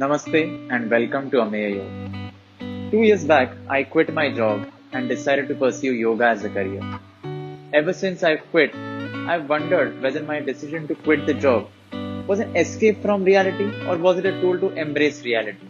Namaste and welcome to Ameya Yoga. 2 years back, I quit my job and decided to pursue yoga as a career. Ever since I quit, I've wondered whether my decision to quit the job was an escape from reality or was it a tool to embrace reality.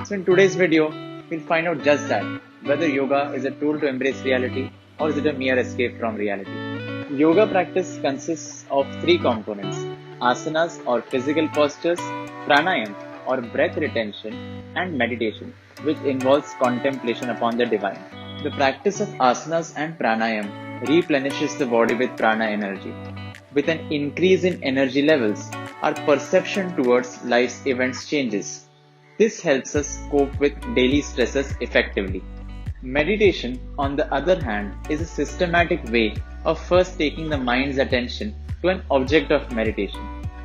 So in today's video, we'll find out just that, whether yoga is a tool to embrace reality or is it a mere escape from reality. Yoga practice consists of three components: asanas or physical postures, pranayam or breath retention, and meditation, which involves contemplation upon the divine. The practice of asanas and pranayam replenishes the body with prana energy. With an increase in energy levels, our perception towards life's events changes. This helps us cope with daily stresses effectively. Meditation, on the other hand, is a systematic way of first taking the mind's attention to an object of meditation.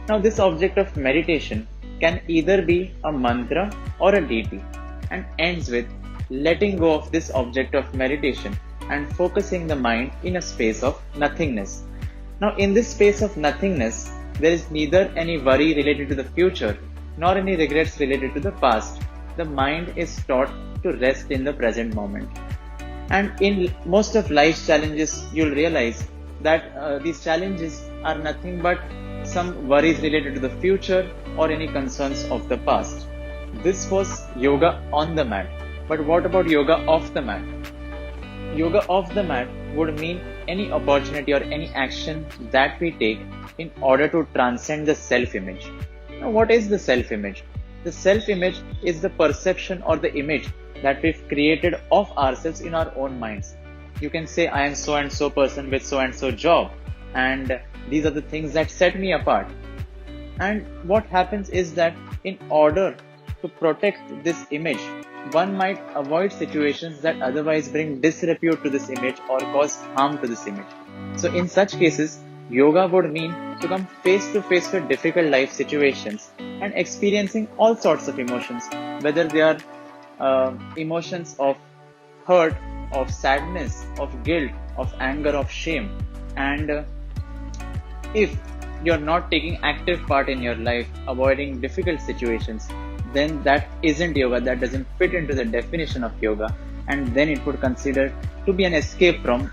Now, this object of meditation can either be a mantra or a deity and ends with letting go of this object of meditation and focusing the mind in a space of nothingness. Now, in this space of nothingness, there is neither any worry related to the future nor any regrets related to the past. The mind is taught to rest in the present moment. And in most of life's challenges, you'll realize that these challenges are nothing but some worries related to the future or any concerns of the past. This was yoga on the mat. But what about yoga off the mat? Yoga off the mat would mean any opportunity or any action that we take in order to transcend the self-image. Now, what is the self-image? The self-image is the perception or the image that we've created of ourselves in our own minds. You can say, I am so and so person with so and so job, and these are the things that set me apart. And what happens is that in order to protect this image, one might avoid situations that otherwise bring disrepute to this image or cause harm to this image. So in such cases, yoga would mean to come face to face with difficult life situations and experiencing all sorts of emotions, whether they are emotions of hurt, of sadness, of guilt, of anger, of shame. And if you're not taking active part in your life, avoiding difficult situations, then that isn't yoga, that doesn't fit into the definition of yoga, and then it would consider to be an escape from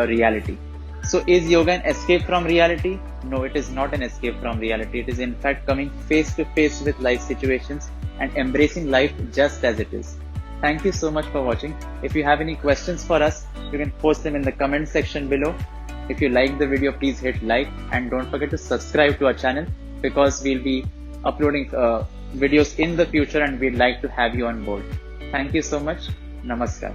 reality. So is yoga an escape from reality? No, it is not an escape from reality. It is in fact coming face to face with life situations and embracing life just as it is. Thank you so much for watching. If you have any questions for us, you can post them in the comment section below. If you like the video, please hit like and don't forget to subscribe to our channel, because we'll be uploading videos in the future and we'd like to have you on board. Thank you so much. Namaskar.